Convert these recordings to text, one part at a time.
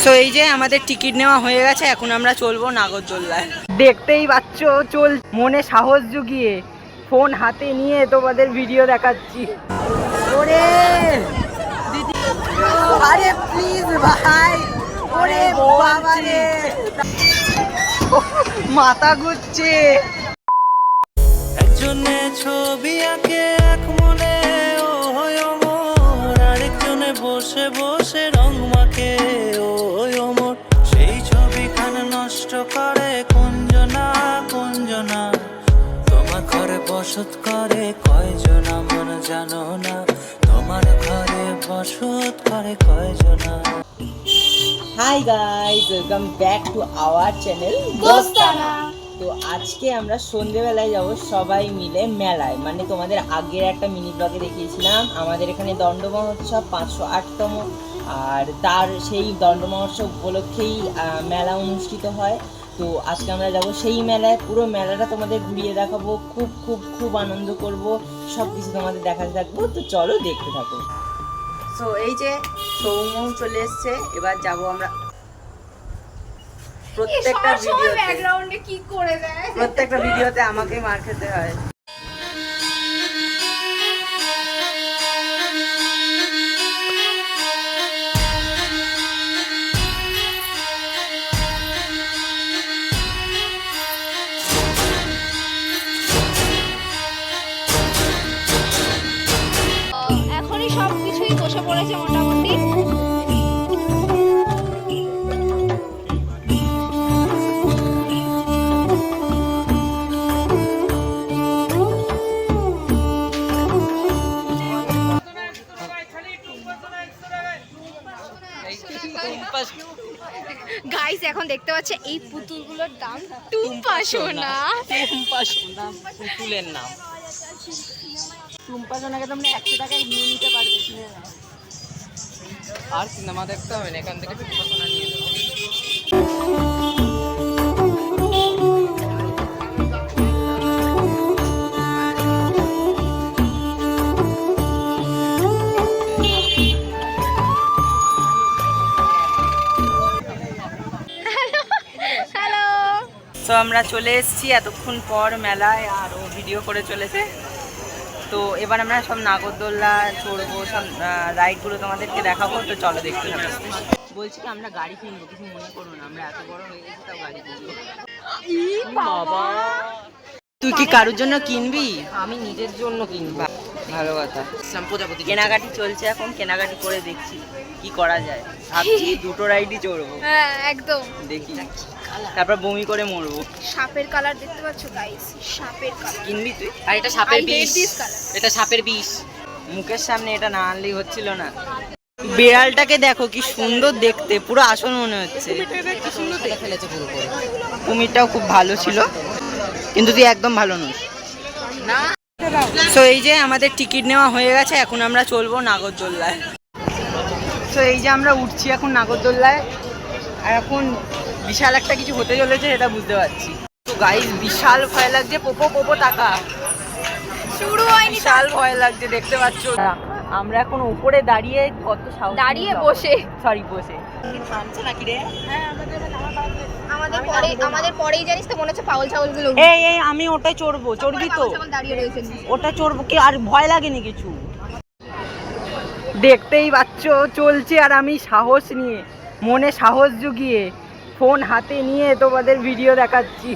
So এই যে আমাদের টিকিট নেওয়া হয়ে গেছে, এখন আমরা চলবো নাগরদোল্লায়। দেখতেই পাচ্ছ চল, মনে সাহস জুগিয়ে ফোন হাতে নিয়ে তোমাদের ভিডিও দেখাচ্ছি। ওরে দিদি, আরে প্লিজ ভাই, ওরে বাবা রে, মাথা ঘুরছে। একজনে ছবি আঁকে এক মনে ও অমর, আরেকজনে বসে বসে রং মাখে ও অমর। সেই ছবিখান নষ্ট করে কুঞ্জনা কুঞ্জনা, তোমার ঘরে বসত করে কয়জনা মন জানো না, তোমার ঘরে বসত করে কয়জনা। Hi guys, welcome back to our channel Dostana. তো আজকে আমরা সন্ধ্যেবেলায় যাব সবাই মিলে মেলায়, মানে তোমাদের আগের একটা মিনি ব্লগে দেখিয়েছিলাম আমাদের এখানে দণ্ড মহোৎসব 508তম, আর তার সেই দণ্ড মহোৎসব উপলক্ষেই মেলা অনুষ্ঠিত হয়। তো আজকে আমরা যাব সেই মেলায়, পুরো মেলাটা তোমাদের ঘুরিয়ে দেখাবো, খুব খুব খুব আনন্দ করব, সব কিছু তোমাদের দেখাতে থাকবো। তো চলো দেখতে থাকো। সো এই যে সৌম্য চলে এসছে, এবার যাব আমরা প্রত্যেকটা ভিডিওতে আমাকে মার খেতে হয়। এখনই সবকিছুই বসে পড়েছে মোটামুটি। গাইস এখন দেখতে পাচ্ছে এই পুতুলগুলোর দাম টুম্পা সোনা। টুম্পা সোনা পুতুলের নাম। টুম্পা সোনাকে তোমরা 100 টাকায় নিয়ে নিতে পারবে, কিনে নাও। আর সিনেমা দেখতে হবে না, এখান থেকে টুম্পা সোনা নিয়ে নেবো। তো আমরা চলে এসেছি এতক্ষণ পর মেলায়, আর ও ভিডিও করে চলেছে। তো এবার আমরা সব নাগরদোল্লা চড়বো, সব রাইডগুলো তোমাদেরকে দেখাবো। তো চলো দেখতে থাকো। বলছি কি আমরা গাড়ি কিনবো, কিছু মনে করো না, আমরা এত বড় হয়ে গেছি তাও গাড়ি কিনবো। বাবা, তুই কি কারোর জন্য কিনবি? আমি নিজের জন্য কিনবো। ভালো কথা। প্রজাপতি কেনাকাটি চলছে, এখন কেনাকাটি করে দেখছি কি করা যায়। ভাবছি দুটো রাইডই চড়বো। হ্যাঁ একদম, দেখি, তারপর বমি করে মরবো। সাপের কালার দেখতে পাচ্ছ গাইস, সাপের কালার। কিনবি তুই? আর এটা সাপের I hate বিষ, this color. এটা সাপের বিষ। মুখের সামনে এটা না আনলেই হচ্ছিল না। বিড়ালটাকে দেখো কি সুন্দর দেখতে, পুরো আসল মনে হচ্ছে। এটা ফেলেছে পুরো করে। কুমিরটাও খুব ভালো ছিল, কিন্তু তুই একদম ভালো নস না। সো এই যে আমাদের টিকিট নেওয়া হয়ে গেছে, এখন আমরা চলবো নাগরদোল্লায়। তো এই যে আমরা উঠছি এখন নাগরদোল্লায়, আর এখন বিশাল একটা কিছু হতে চলেছে সেটা বুঝতে পারছি। তো গাইস বিশাল ভয় লাগছে, পোপো পোপো টাকা শুরু হয়নি, বিশাল ভয় লাগছে, দেখতে পাচ্ছ। আমরা এখন উপরে দাঁড়িয়ে কত সাহস, দাঁড়িয়ে বসে, সরি বসে থামছে নাকি রে? আমাদের পরেই জানিস তো মনে হচ্ছে পাগল ছাগল গুলো। এই এই আমি ওটাই চড়বো, চড়বি তো? দাঁড়িয়ে রয়েছে, ওটা চড়বো কি, আর ভয় লাগেনি কিছু? দেখতেই পাচ্ছ চলছে, আর আমি সাহস নিয়ে, মনে সাহস জুগিয়ে ফোন হাতে নিয়ে তোমাদের ভিডিও দেখাচ্ছি।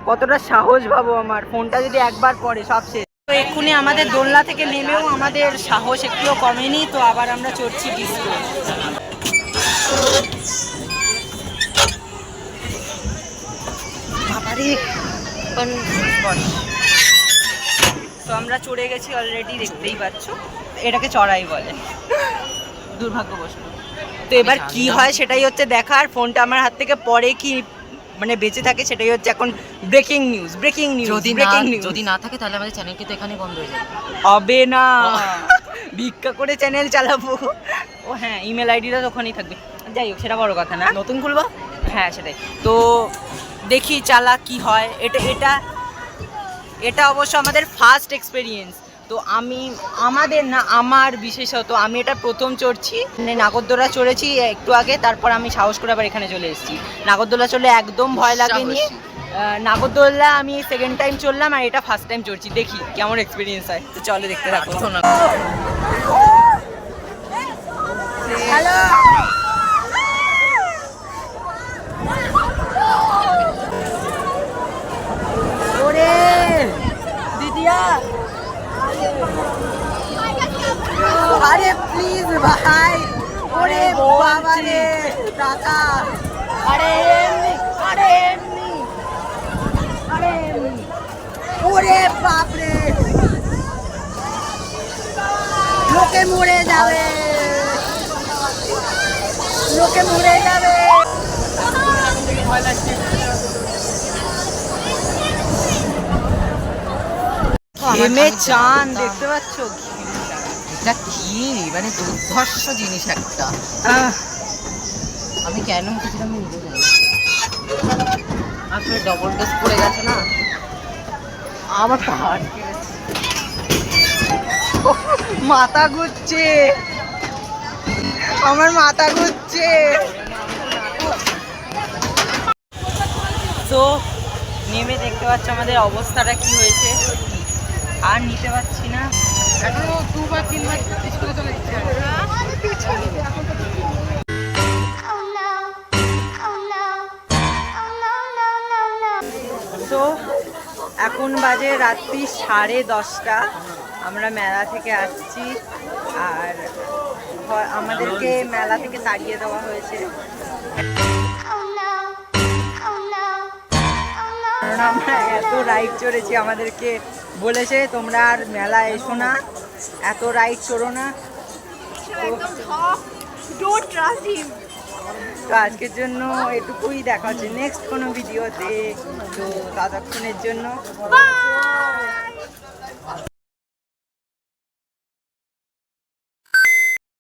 কতটা সাহস ভাবো আমার, ফোনটা যদি একবার পড়ে সব শেষ। তো এক্ষুনি আমাদের দোলনা থেকে নেমেও আমাদের সাহস একটুও কমেনি, তো আবার আমরা চড়ছি ডিস্কো। বাবারে, তো আমরা চড়ে গেছি অলরেডি, দেখতেই পাচ্ছ। এটাকে চড়াই বলে, দুর্ভাগ্যবশত। তো এবার কি হয় সেটাই হচ্ছে দেখার। ফোনটা আমার হাত থেকে পড়ে কি মানে বেঁচে থাকে সেটাই হচ্ছে এখন ব্রেকিং নিউজ। ব্রেকিং নিউজ, যদি না থাকে তাহলে আমাদের চ্যানেল কিন্তু এখানে বন্ধ হয়ে যাবে। হবে না, ভিক্ষা করে চ্যানেল চালাবো। ও হ্যাঁ, ইমেল আইডিটা তো ওখানেই থাকবে। যাই হোক, সেটা বড় কথা না, নতুন খুলবো। হ্যাঁ সেটাই। তো দেখি চালা কি হয়। এটা এটা এটা অবশ্য আমাদের ফার্স্ট এক্সপেরিয়েন্স। তো আমার বিশেষত আমি এটা প্রথম চড়ছি, মানে নাগরদোলা চড়েছি একটু আগে, তারপর আমি সাহস করে আবার এখানে চলে এসেছি। নাগরদোলা চড়লে একদম ভয় লাগেনি। নাগরদোলা আমি সেকেন্ড টাইম চড়লাম, আর এটা ফার্স্ট টাইম চড়ছি। দেখি কেমন এক্সপিরিয়েন্স হয়, তো চলো দেখতে থাকো। হ্যালো, ওরে দিদিয়া, আরে প্লিজ ভাই, ওরে বাবা রে টাকা, আরে এমনি, আরে এমনি, আরে এমনি, ওরে বাপরে, লোকে মরে যাবে, লোকে মরে যাবে। ঘেমে চান, দেখতে পাচ্ছ? এটা কি মানে দুর্ধর্ষ জিনিস একটা। আমি কেন উঠেছিলাম আমি নিজে জানি। আসলে ডবল ডোজ পড়ে গেছে না, আমার হাত মাথা ঘুরছে, আমার মাথা ঘুরছে। তো নেমে দেখতে পাচ্ছ আমাদের অবস্থাটা কি হয়েছে, আর নিতে পারছি না। এখনো 2 বা 3 বার স্কুলে চলে যাচ্ছে। তো এখন বাজে রাত্রি 10:30, আমরা মেলা থেকে আসছি, আর আমাদেরকে মেলা থেকে তাড়িয়ে দেওয়া হয়েছে, কারণ আমরা এত রাইড চড়েছি। আমাদেরকে বলেছে তোমরা আর মেলা এসো না, এত রাইড চড়ো না। তো আজকের জন্য এটুকুই, দেখা হচ্ছে নেক্সট কোনো ভিডিওতে। তো ততক্ষণের জন্য বাই।